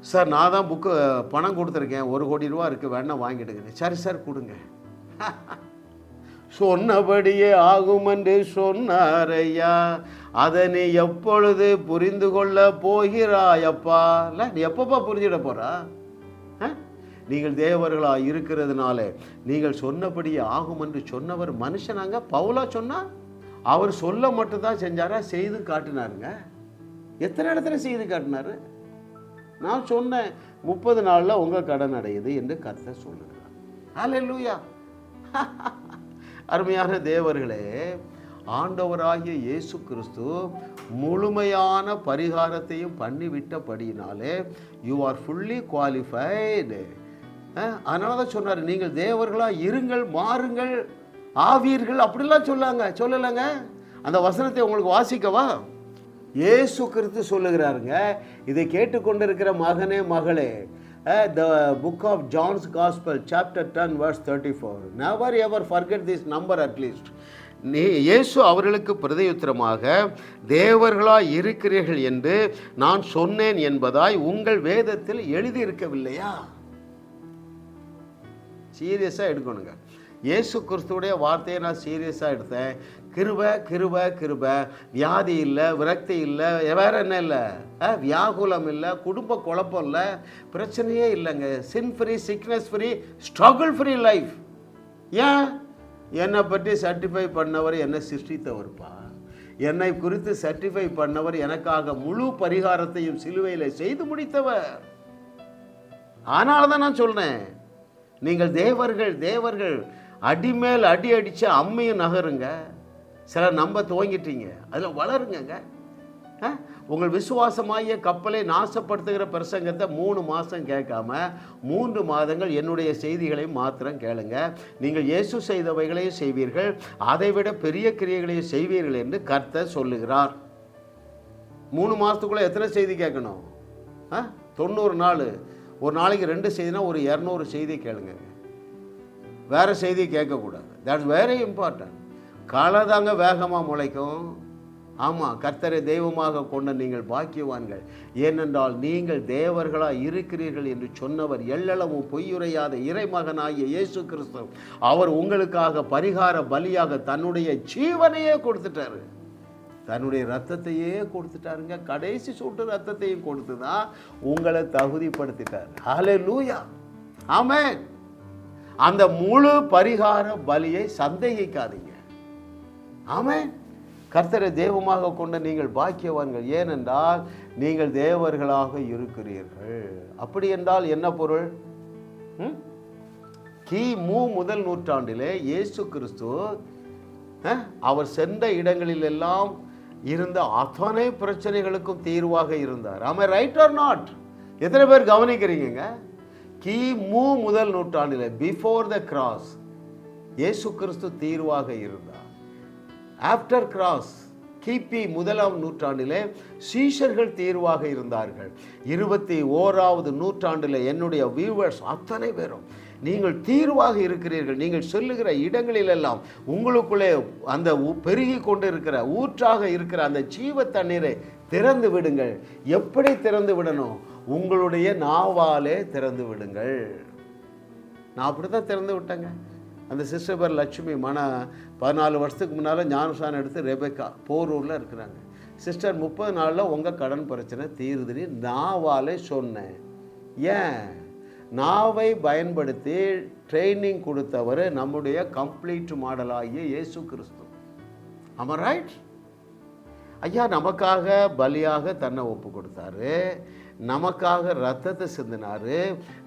சார், நான் தான் பணம் கொடுத்துருக்கேன், 1 கோடி ரூபா இருக்குது, வேணா வாங்கிடுங்க. சரி சார், கொடுங்க. சொன்னபடியே ஆகும் என்று சொன்னாரையா, அதை நீ எப்பொழுது புரிந்து கொள்ள போகிறாயப்பா? இல்லை, நீ எப்பப்பா புரிஞ்சிட போறா? நீங்கள் தேவர்களாக இருக்கிறதுனால நீங்கள் சொன்னபடியே ஆகும் என்று சொன்னவர் மனுஷனாங்க. பவுலா சொன்னா அவர் சொல்ல மட்டும்தான் செஞ்சாரா? செய்து காட்டினாருங்க. எத்தனை இடத்துல செய்து காட்டினாரு? நான் சொன்னேன், 30 நாளில் உங்கள் கடன் அடையுது என்று கர்த்தர் சொல்லுகிறார். ஹல்லேலூயா. அருமையான தேவர்களே, ஆண்டவராகிய இயேசு கிறிஸ்து முழுமையான பரிகாரத்தையும் பண்ணிவிட்டபடியினாலே யூ ஆர் ஃபுல்லி குவாலிஃபைடு. அதனால தான் சொன்னார், நீங்கள் தேவர்களாக இருங்கள், மாறுங்கள், ஆவீர்கள். அப்படிலாம் சொல்லலைங்க. அந்த வசனத்தை உங்களுக்கு வாசிக்கவா? இயேசு கிறிஸ்து சொல்லுகிறாருங்க. இதை கேட்டுக்கொண்டிருக்கிற மகனே, மகளே, the book of John's Gospel, chapter 10, verse 34. Never ever forget this number at least. இயேசு அவர்களுக்கு பிரதியுத்தரமாக, தேவர்களாய் இருக்கிறீர்கள் என்று நான் சொன்னேன் என்பதாய் உங்கள் வேதத்தில் எழுதியிருக்கவில்லையா? சீரியஸாக எடுக்கணுங்க. இயேசு கிறிஸ்துடைய வார்த்தையை நான் சீரியஸாக எடுத்தேன். கிருபை கிருபை கிருபை. வியாதி இல்லை, விரக்தி இல்லை, வேற என்ன இல்லை, வியாகுலம் இல்லை, குடும்ப குழப்பம் இல்லை, பிரச்சனையே இல்லைங்க. Sin free, sickness free, struggle free life. ஏன்? என்னை பற்றி சர்டிஃபை பண்ணவர் என்னை சிருஷ்டித்தவர்ப்பா. என்னை குறித்து சர்டிஃபை பண்ணவர் எனக்காக முழு பரிகாரத்தையும் சிலுவையில் செய்து முடித்தவர். அதனால தான் நான் சொல்றேன், நீங்கள் தேவர்கள் அடிமேல் அடி அடித்து அம்மையும் நகருங்க. சிலர் நம்ப துவங்கிட்டீங்க, அதில் வளருங்க. உங்கள் விசுவாசமாகிய கப்பலை நாசப்படுத்துகிற பிரசங்கத்தை 3 மாதம் கேட்காம 3 மாதங்கள் என்னுடைய செய்திகளை மாத்திரம் கேளுங்க. நீங்கள் இயேசு செய்தவைகளையும் செய்வீர்கள், அதைவிட பெரிய கிரியைகளையும் செய்வீர்கள் என்று கர்த்தர் சொல்லுகிறார். 3 மாதத்துக்குள்ளே எத்தனை செய்தி கேட்கணும்? 90 நாள். ஒரு நாளைக்கு 2 செய்தினா ஒரு 200 செய்தி கேளுங்க. வேறு செய்தி கேட்கக்கூடாது. That's very important. களை தாங்க வேகமாக முளைக்கும். ஆமாம், கர்த்தரை தெய்வமாக கொண்ட நீங்கள் பாக்கியவான்கள், ஏனென்றால் நீங்கள் தேவர்களாக இருக்கிறீர்கள் என்று சொன்னவர் எள்ளளவும் பொய்யுரையாத இறைமகனாகிய இயேசு கிறிஸ்து. அவர் உங்களுக்காக பரிகார பலியாக தன்னுடைய ஜீவனையே கொடுத்துட்டாரு, தன்னுடைய ரத்தத்தையே கொடுத்துட்டாருங்க. கடைசி சொட்டு ரத்தத்தையும் கொடுத்து தான் உங்களை தகுதிப்படுத்திட்டார். ஹல்லேலூயா, ஆமென். அந்த முழு பரிகார பலியை சந்தேகிக்காதீங்க. ஆமென். கர்த்தரை தெய்வமாக கொண்ட நீங்கள் பாக்கியவான்கள், ஏனென்றால் நீங்கள் தேவர்களாக இருக்கிறீர்கள். அப்படி என்றால் என்ன பொருள்? கிமு முதல் நூற்றாண்டிலே இயேசு கிறிஸ்து அவர் சென்ற இடங்களில் எல்லாம் இருந்த அத்தனை பிரச்சனைகளுக்கும் தீர்வாக இருந்தார். ஆமாம், ரைட் ஆர் நாட்? எத்தனை பேர் கவனிக்கிறீங்க? கிமு முதல் நூற்றாண்டிலே, பிஃபோர் த கிராஸ், இயேசு கிறிஸ்து தீர்வாக இருந்தார். ஆஃப்டர் கிராஸ், கிபி முதலாம் நூற்றாண்டிலே சீஷர்கள் தீர்வாக இருந்தார்கள். 21வது நூற்றாண்டில் என்னுடைய வியூவர்ஸ் அத்தனை பேரும் நீங்கள் தீர்வாக இருக்கிறீர்கள். நீங்கள் சொல்லுகிற இடங்களிலெல்லாம் உங்களுக்குள்ளே அந்த பெருகி கொண்டு இருக்கிற ஊற்றாக இருக்கிற அந்த ஜீவ தண்ணீரை திறந்து விடுங்கள். எப்படி திறந்து விடணும்? உங்களுடைய நாவாலே திறந்து விடுங்கள். நான் அப்படி தான் திறந்து விட்டேங்க. அந்த சிஸ்டர் பேர் லட்சுமி, 14 வருஷத்துக்கு முன்னால் ஞானசானம் எடுத்து ரெபெக்கா போரூரில் இருக்கிறாங்க. சிஸ்டர் 30 நாளில் உங்கள் கடன் பிரச்சனை தீருதுன்னு நாவாலே சொன்னேன். ஏன்? நாவை பயன்படுத்தி ட்ரைனிங் கொடுத்தவர் நம்முடைய கம்ப்ளீட் மாடலாகிய இயேசு கிறிஸ்து. ஆமாம், ரைட்? ஐயா நமக்காக பலியாக தன்னை ஒப்பு கொடுத்தாரு, நமக்காக ரத்தத்தை சிந்தினார்,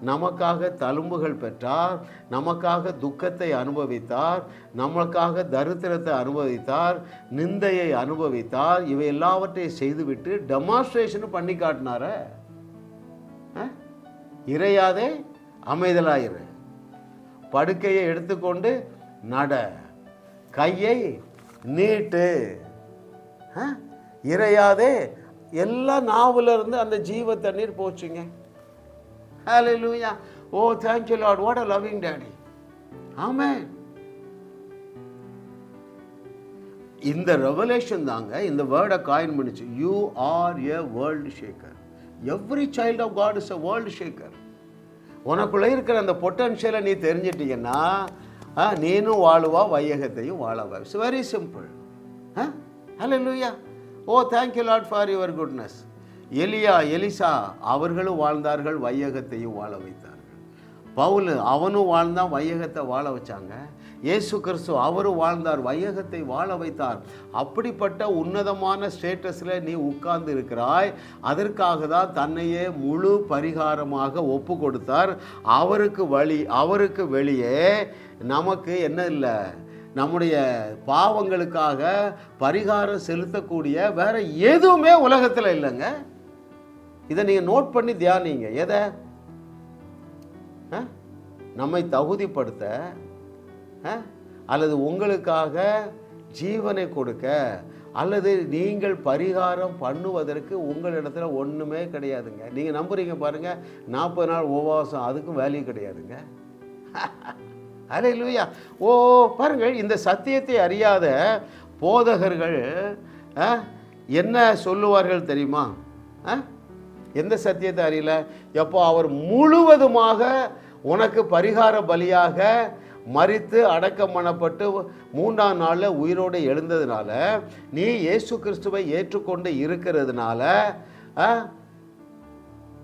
நமக்காக தழும்புகள் பெற்றார், நமக்காக துக்கத்தை அனுபவித்தார், நமக்காக தரித்திரத்தை அனுபவித்தார், நிந்தையை அனுபவித்தார். இவை எல்லாவற்றையும் செய்துவிட்டு டெமான்ஸ்ட்ரேஷன் பண்ணி காட்டினார. இறையாதே, அமைதலாயிரு, படுக்கையை எடுத்துக்கொண்டு நட, கையை நீட்டு, இறையாதே, எல்லா நாவுல இருந்து அந்த ஜீவ தண்ணீர் போச்சுங்க. ஹல்லேலூயா. Oh thank you Lord, what a loving daddy. ஆமென். இந்த ரெவலேஷன் தாங்க இந்த வேர்டை காயின் பண்ணிச்சு. You are a world shaker. Every child of God is a world shaker. உனக்குள்ளே இருக்கிற அந்த பொட்டன்ஷியலை நீ தெரிஞ்சிட்டீங்கன்னா நீனும் வாழுவா, வையகத்தையும் வாழவா. It's very simple. Hallelujah. Oh thank you Lord for your goodness. Elisha அவர்களும் வாழ்ந்தார்கள், வையகத்தையும் வாழ வைத்தார்கள். பவுல் அவனும் வாழ்ந்தான், வையகத்தை வாழ வச்சாங்க. இயேசு கிறிஸ்து அவரும் வாழ்ந்தார், வையகத்தை வாழ வைத்தார். அப்படிப்பட்ட உன்னதமான ஸ்டேட்டஸில் நீ உட்கார்ந்து இருக்கிறாய். அதற்காக தான் தன்னையே முழு பரிகாரமாக ஒப்பு கொடுத்தார். அவருக்கு வெளியே நமக்கு என்ன இல்லை? நம்முடைய பாவங்களுக்காக பரிகாரம் செலுத்தக்கூடிய வேற எதுவுமே உலகத்தில் இல்லைங்க. இதை நீங்கள் நோட் பண்ணி தியானிங்க. எதை? நம்மை தகுதிப்படுத்த அல்லது உங்களுக்காக ஜீவனை கொடுக்க அல்லது நீங்கள் பரிகாரம் பண்ணுவதற்கு உங்களிடத்துல ஒன்றுமே கிடையாதுங்க. நீங்கள் நம்புறீங்க பாருங்க, 40 நாள் உபவாசம், அதுக்கும் வேல்யூ கிடையாதுங்க. ஹல்லேலூயா. ஓ பாருங்கள், இந்த சத்தியத்தை அறியாத போதகர்கள் என்ன சொல்லுவார்கள் தெரியுமா? எந்த சத்தியத்தை அறியல? எப்போ அவர் முழுவதுமாக உனக்கு பரிகார பலியாக மரித்து அடக்கம் பண்ணப்பட்டு 3ஆம் நாளில் உயிரோடு எழுந்ததுனால, நீ இயேசு கிறிஸ்துவை ஏற்றுக்கொண்டு இருக்கிறதுனால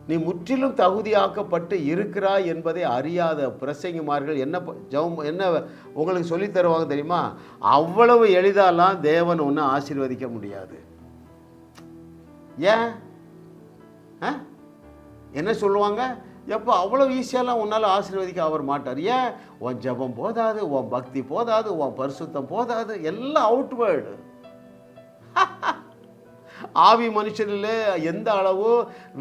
நீ முற்றிலும் தகுதியாக்கப்பட்டு இருக்கிறாய் என்பதை அறியாத பிரசங்கிமார்கள் என்ன உங்களுக்கு சொல்லி தருவாங்க தெரியுமா? அவ்வளவு எளிதாலாம் தேவன் ஒன்று ஆசீர்வதிக்க முடியாது. ஏன்? என்ன சொல்லுவாங்க? எப்போ அவ்வளோ ஈஸியாலாம் உன்னால் ஆசீர்வதிக்க அவர் மாட்டார். ஏன்? உன் ஜபம் போதாது, உன் பக்தி போதாது, உன் பரிசுத்தம் போதாது, எல்லாம் அவுட்வேர்டு. ஆவி மனுஷனில் எந்த அளவு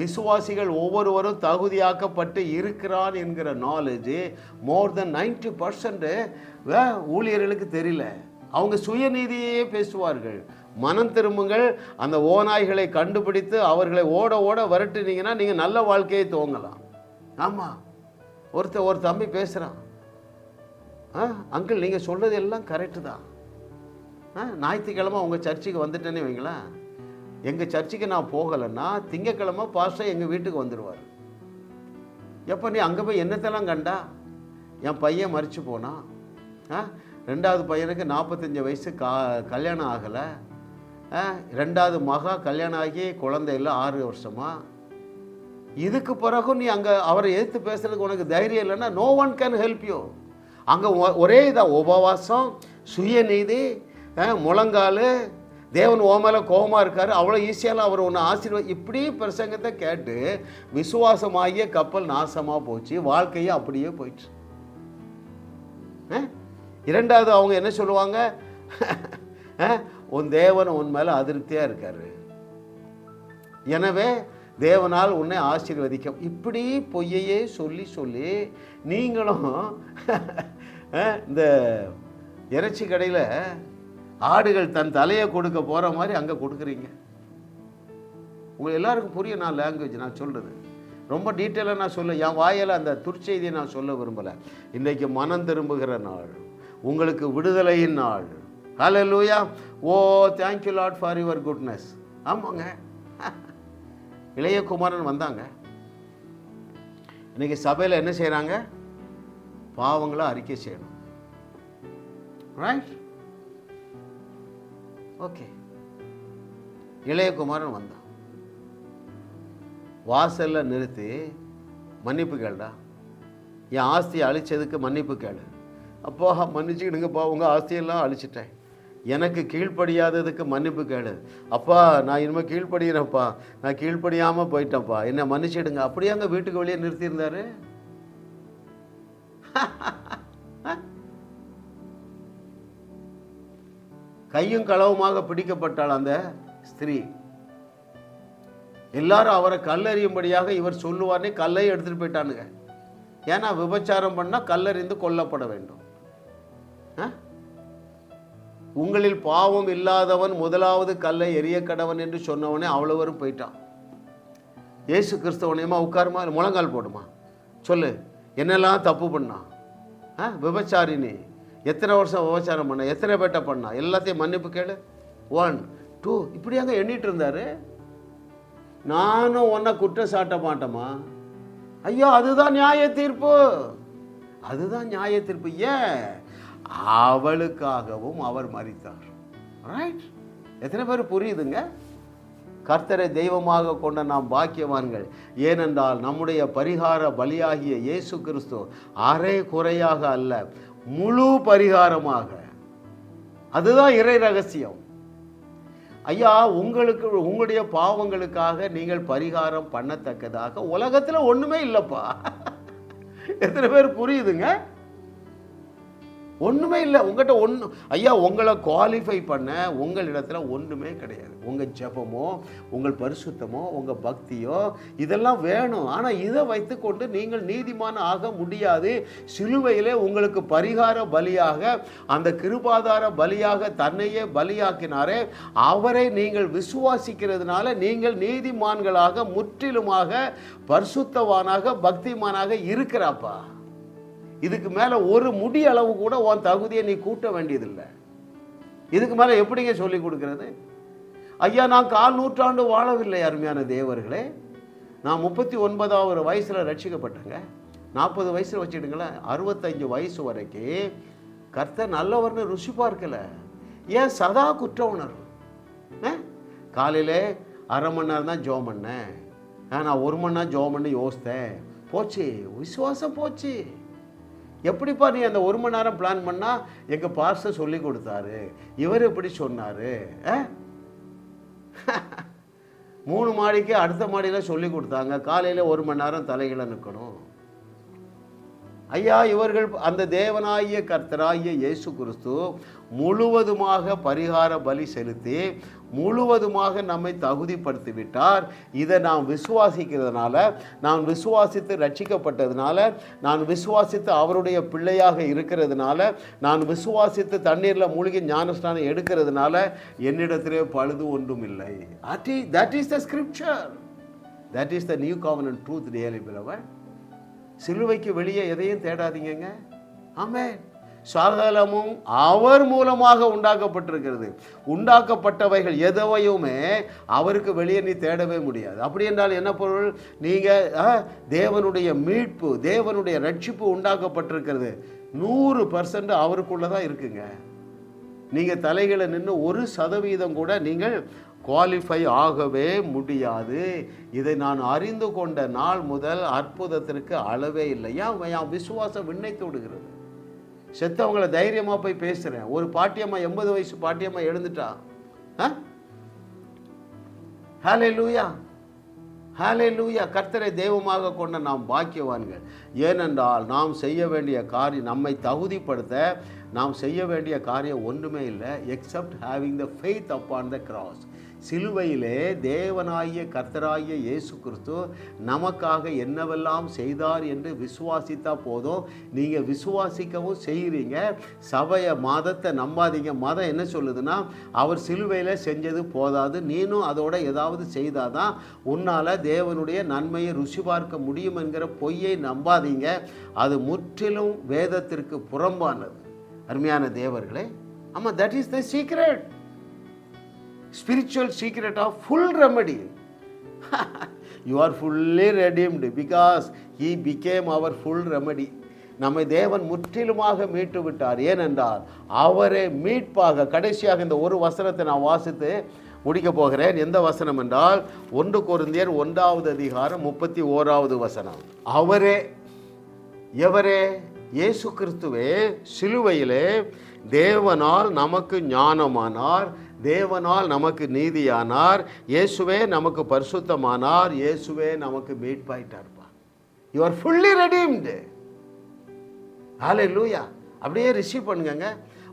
விசுவாசிகள் ஒவ்வொருவரும் தகுதியாக்கப்பட்டு இருக்கிறான் என்கிற நாலேஜ் மோர் தென் 90% ஊழியர்களுக்கு தெரியல. அவங்க சுயநீதியே பேசுவார்கள். மனம் திரும்புங்கள், அந்த ஓநாய்களை கண்டுபிடித்து அவர்களை ஓட ஓட விரட்டுனீங்கன்னா நீங்கள் நல்ல வாழ்க்கையை துவங்கலாம். ஆமாம், ஒரு தம்பி பேசுகிறான், அங்கிள் நீங்கள் சொல்கிறது எல்லாம் கரெக்டு தான், ஞாயிற்றுக்கிழமை உங்கள் சர்ச்சுக்கு வந்துட்டேன்னு வைங்களேன், எங்கள் சர்ச்சுக்கு நான் போகலைன்னா திங்கக்கிழமை பாஸ்டர் எங்கள் வீட்டுக்கு வந்துடுவார். எப்போ நீ அங்கே போய் என்னத்தெல்லாம் கண்டா? என் பையன் மரித்து போனான், ரெண்டாவது பையனுக்கு 45 வயசு கல்யாணம் ஆகலை, ரெண்டாவது மகா கல்யாணம் ஆகி குழந்தை இல்லை 6 வருஷமா. இதுக்கு பிறகும் நீ அங்கே அவரை எதிர்த்து பேசுறதுக்கு உனக்கு தைரியம் இல்லைன்னா no one can help you. அங்கே ஒரே இதான் உபவாசம், சுயநீதி, முழங்கால், தேவன் ஓ மேலே கோபமாக இருக்கார், அவ்வளோ ஈஸியாலாம் அவர் ஒன்று ஆசீர்வாதம், இப்படி பிரசங்கத்தை கேட்டு விசுவாசமாகிய கப்பல் நாசமாக போச்சு, வாழ்க்கையே அப்படியே போயிடுச்சு. இரண்டாவது அவங்க என்ன சொல்லுவாங்க? உன் தேவன் உன் மேலே அதிருப்தியாக இருக்கார், எனவே தேவனால் உன்னை ஆசீர்வதிக்க. இப்படி பொய்யையே சொல்லி சொல்லி நீங்களும் இந்த இறைச்சி கடையில் ஆடுகள் தன் தலையை கொடுக்க போகிற மாதிரி அங்கே கொடுக்குறீங்க. உங்களுக்கு எல்லாருக்கும் புரியும் நான் லாங்குவேஜ் நான் சொல்கிறது, ரொம்ப டீட்டெயிலாக நான் சொல்ல, என் வாயில் அந்த துர்ச்செய்தியை நான் சொல்ல விரும்பலை. இன்றைக்கி மனம் திரும்புகிற நாள், உங்களுக்கு விடுதலையின் நாள். Hallelujah. Oh thank you Lord for your goodness. ஆமாங்க, இளைய குமாரன் வந்தாங்க. இன்றைக்கி சபையில் என்ன செய்கிறாங்க? பாவங்களை அறிக்கை செய்யணும். Right, okay. இளைய குமாரன் வந்தான், வாசலில் நிறுத்தி மன்னிப்பு கேளுடா, என் ஆஸ்தியை அழிச்சதுக்கு மன்னிப்பு கேளு. அப்போ மன்னிச்சுக்கிடுங்கப்பா, உங்கள் ஆஸ்தியெல்லாம் அழிச்சிட்டேன், எனக்கு கீழ்ப்படியாததுக்கு மன்னிப்பு கேளு. அப்பா நான் இனிமேல் கீழ்ப்படுகிறேன்ப்பா, நான் கீழ்ப்படியாமல் போயிட்டேன்ப்பா, என்னை மன்னிச்சிடுங்க. அப்படியே அங்கே வீட்டுக்கு வெளியே நிறுத்தியிருந்தாரு. கையும் களவுமாக பிடிக்கப்பட்டாள் அந்த ஸ்திரீ. எல்லாரும் அவரை கல்லறியும்படியாக இவர் சொல்லுவார்னே கல்லையை எடுத்துட்டு போயிட்டானுங்க. ஏன்னா விபச்சாரம் பண்ணால் கல்லறிந்து கொல்லப்பட வேண்டும். உங்களில் பாவம் இல்லாதவன் முதலாவது கல்லை எரிய கடவன் என்று சொன்னவனே அவ்வளவரும் போயிட்டான். இயேசு கிறிஸ்தவனையுமா உட்காருமா, முழங்கால் போடுமா, சொல்லு என்னெல்லாம் தப்பு பண்ணா? விபச்சாரினி, எத்தனை வருஷம் விபச்சாரம் பண்ண, எத்தனை பேட்டை பண்ணா, எல்லாத்தையும் மன்னிப்பு கேளு. 1 2 இப்படி அங்கே எண்ணிட்டு இருந்தாரு. நானும் உன்னை குற்றம் சாட்ட மாட்டேமா? ஐயோ, அதுதான் நியாய தீர்ப்பு, அதுதான் நியாய தீர்ப்பு. ஏன்? அவளுக்காகவும் அவர் மரித்தார். ரைட்? எத்தனை பேர் புரியுதுங்க? கர்த்தரை தெய்வமாக கொண்ட நாம் பாக்கியவான்கள். ஏனென்றால் நம்முடைய பரிகார பலியாகிய இயேசு கிறிஸ்து அரை குறையாக அல்ல, முழு பரிகாரமாக. அதுதான் இறை ரகசியம். ஐயா, உங்களுக்கு உங்களுடைய பாவங்களுக்காக நீங்கள் பரிகாரம் பண்ணத்தக்கதாக உலகத்தில் ஒன்றுமே இல்லைப்பா. எத்தனை பேர் புரியுதுங்க? ஒன்றுமே இல்லை உங்கள்கிட்ட. ஐயா, உங்களை குவாலிஃபை பண்ண உங்களிடத்தில் ஒன்றுமே கிடையாது. உங்கள் ஜெபமோ, உங்கள் பரிசுத்தமோ, உங்கள் பக்தியோ இதெல்லாம் வேணும். ஆனால் இதை வைத்துக்கொண்டு நீங்கள் நீதிமான் ஆக முடியாது. சிலுவையிலே உங்களுக்கு பரிகார பலியாக, அந்த கிருபாதார பலியாக தன்னையே பலியாக்கினாரே, அவரை நீங்கள் விசுவாசிக்கிறதுனால நீங்கள் நீதிமான்களாக, முற்றிலுமாக பரிசுத்தவானாக, பக்திமானாக இருக்கிறாப்பா. இதுக்கு மேலே ஒரு முடி அளவு கூட உன் தகுதியை நீ கூட்ட வேண்டியதில்லை. இதுக்கு மேலே எப்படிங்க சொல்லி கொடுக்கறது? ஐயா, நான் 4 நூற்றாண்டு வாழவில்லை அருமையான தேவர்களே. நான் 39வது வயசில் ரட்சிக்கப்பட்டேங்க. 40 வயசில் வச்சுடுங்களேன், 65 வயசு வரைக்கும் கர்த்தர் நல்லவர்னு ருசி பார்க்கல. ஏன்? சதா குற்ற உணர்வு. காலையில் அரை மணி நேரம் தான் ஜோம் பண்ணேன், நான் 1 மணி நேரம் ஜோம் பண்ணி யோசித்தேன், போச்சு, விசுவாசம் போச்சு. எப்படிப்பா நீ அந்த 1 மணி நேரம் பிளான் பண்ணால்? எங்கள் பாஸ்டர் சொல்லி கொடுத்தாரு, இவர் எப்படி சொன்னார். 3 மாடிக்கு அடுத்த மாடியில் சொல்லி கொடுத்தாங்க, காலையில் 1 மணி நேரம் தலைகளை நிற்கணும். ஐயா, இவர்கள் அந்த தேவனாகிய கர்த்தராகிய இயேசு கிறிஸ்து முழுவதுமாக பரிகார பலி செலுத்தி முழுவதுமாக நம்மை தகுதிப்படுத்தி விட்டார். இதை நாம் விசுவாசிக்கிறதுனால, நான் விசுவாசித்து ரட்சிக்கப்பட்டதுனால, நான் விசுவாசித்து அவருடைய பிள்ளையாக இருக்கிறதுனால, நான் விசுவாசித்து தண்ணீரில் மூழ்கி ஞானஸ்நானம் எடுக்கிறதுனால என்னிடத்திலே பழுது ஒன்றும் இல்லை. That is the scripture. That is the new covenant truth, dearly beloved. சிலுவைக்கு வெளியே எதையும் தேடாதீங்க. ஆமென். சகலமும் அவர் மூலமாக உண்டாக்கப்பட்டிருக்கிறது. உண்டாக்கப்பட்டவைகள் எதவையுமே அவருக்கு வெளியே நீ தேடவே முடியாது. அப்படி என்றால் என்ன பொருள்? நீங்கள் தேவனுடைய மீட்பு, தேவனுடைய ரட்சிப்பு உண்டாக்கப்பட்டிருக்கிறது 100% அவருக்குள்ள தான் இருக்குங்க. நீங்கள் தலைகளை நின்று 1% கூட நீங்கள் குவாலிஃபை ஆகவே முடியாது. இதை நான் அறிந்து கொண்ட நாள் முதல் அற்புதத்திற்கு அளவே இல்லை. என் விசுவாசம் விண்ணை தொடுகிறது. செத்தவங்களை தைரியமாக போய் பேசுகிறேன். ஒரு பாட்டியம்மா 80 வயசு பாட்டியம்மா எழுந்துட்டா. ஹல்லேலூயா, ஹல்லேலூயா. கர்த்தரை தெய்வமாக கொண்ட நாம் பாக்கியவான்கள். ஏனென்றால் நாம் செய்ய வேண்டிய காரியம், நம்மை தகுதிப்படுத்த நாம் செய்ய வேண்டிய காரியம் ஒன்றுமே இல்லை, accept having the faith upon the cross. சிலுவையிலே தேவனாகிய கர்த்தராகிய இயேசு கிறிஸ்து நமக்காக என்னவெல்லாம் செய்தார் என்று விசுவாசித்தா போதும். நீங்கள் விசுவாசிக்கவும் செய்கிறீங்க. சபையை, மதத்தை நம்பாதீங்க. மதம் என்ன சொல்லுதுன்னா, அவர் சிலுவையில் செஞ்சது போதாது, நீனும் அதோட ஏதாவது செய்தாதான் உன்னால் தேவனுடைய நன்மையை ருசி பார்க்க முடியும் என்கிற பொய்யை நம்பாதீங்க. அது முற்றிலும் வேதத்திற்கு புறம்பானது. அருமையான தேவர்களே, ஆமாம், that is the secret, spiritual secret of full remedy. You are fully redeemed because he became our full remedy. நம்மை தேவன் முற்றிலுமாக மீட்டு விட்டார். ஏனென்றால் அவரே மீட்பாக. கடைசியாக இந்த ஒரு வசனத்தை நான் வாசித்து முடிக்க போகிறேன். எந்த வசனம் என்றால் 1 கொரிந்தியர் 1வது அதிகாரம் 31வது வசனம். அவரே, எவரே? இயேசு கிறிஸ்துவே சிலுவையிலே தேவனால் நமக்கு ஞானமானார், தேவனால் நமக்கு நீதியானார், இயேசுவே நமக்கு பரிசுத்தமானார், இயேசுவே நமக்கு மீட்பாயிட்டார்ப்பா. You are fully redeemed. Hallelujah. அப்படியே ரிசீவ் பண்ணுங்க.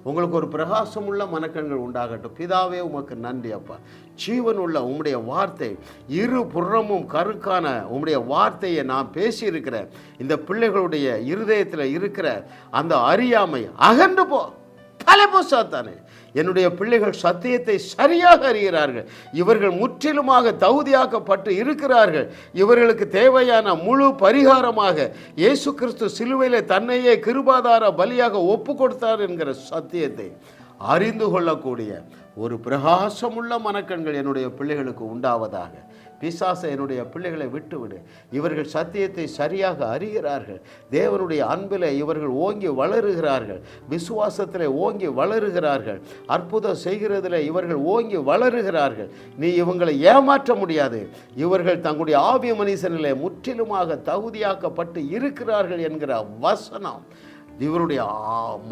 உங்களுக்கு ஒரு பிரகாசம் உள்ள மனக்கண்கள் உண்டாகட்டும். பிதாவே, உமக்கு நன்றி அப்பா. ஜீவனுள்ள உம்முடைய வார்த்தை, இரு புறமும் கருக்கான உம்முடைய வார்த்தையை நான் பேசியிருக்கிறேன். இந்த பிள்ளைகளுடைய இருதயத்தில் இருக்கிற அந்த அறியாமை அகன்று போ, தலைப்போ சாத்தானே. என்னுடைய பிள்ளைகள் சத்தியத்தை சரியாக அறிகிறார்கள். இவர்கள் முற்றிலுமாக தகுதியாக்கப்பட்டு இருக்கிறார்கள். இவர்களுக்கு தேவையான முழு பரிகாரமாக இயேசு கிறிஸ்து சிலுவையில் தன்னையே கிருபாதார பலியாக ஒப்பு கொடுத்தார் என்கிற சத்தியத்தை அறிந்து கொள்ளக்கூடிய ஒரு பிரகாசமுள்ள மனக்கண்கள் என்னுடைய பிள்ளைகளுக்கு உண்டாவதாக. பிசாசை என்னுடைய பிள்ளைகளை விட்டுவிடு. இவர்கள் சத்தியத்தை சரியாக அறிகிறார்கள். தேவனுடைய அன்பில் இவர்கள் ஓங்கி வளருகிறார்கள். விசுவாசத்தில் ஓங்கி வளருகிறார்கள். அற்புதம் செய்கிறதில் இவர்கள் ஓங்கி வளருகிறார்கள். நீ இவங்களை ஏமாற்ற முடியாது. இவர்கள் தங்களுடைய ஆவிய மனுஷனிலே முற்றிலுமாக தகுதியாக்கப்பட்டு இருக்கிறார்கள் என்கிற வசனம் இவருடைய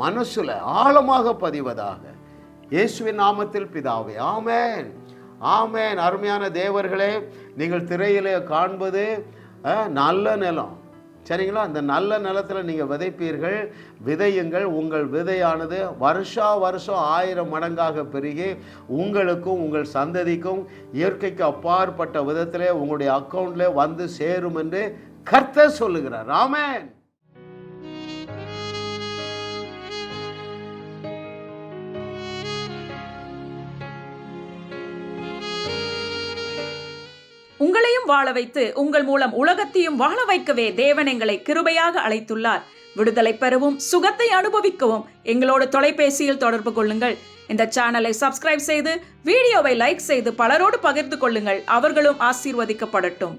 மனசுல ஆழமாக பதிவதாக. இயேசுவின் நாமத்தில் பிதாவே, ஆமென், ஆமென். அருமையான தேவர்களே, நீங்கள் திரையிலே காண்பது நல்ல நிலம், சரிங்களா? அந்த நல்ல நிலத்தில் நீங்கள் விதைப்பீர்கள், விதையுங்கள். உங்கள் விதையானது வருஷா வருஷம் 1000 மடங்காக பெருகி உங்களுக்கும் உங்கள் சந்ததிக்கும் இயற்கைக்கு அப்பாற்பட்ட விதத்திலே உங்களுடைய அக்கௌண்ட்ல வந்து சேரும் என்று கர்த்தர் சொல்லுகிறார். ஆமென். உங்களையும் வாழ வைத்து உங்கள் மூலம் உலகத்தையும் வாழ வைக்கவே தேவன் எங்களை கிருபையாக அழைத்துள்ளார். விடுதலை பெறவும் சுகத்தை அனுபவிக்கவும் எங்களோடு தொலைபேசியில் தொடர்பு கொள்ளுங்கள். இந்த சேனலை சப்ஸ்கிரைப் செய்து வீடியோவை லைக் செய்து பலரோடு பகிர்ந்து கொள்ளுங்கள். அவர்களும் ஆசீர்வதிக்கப்படட்டும்.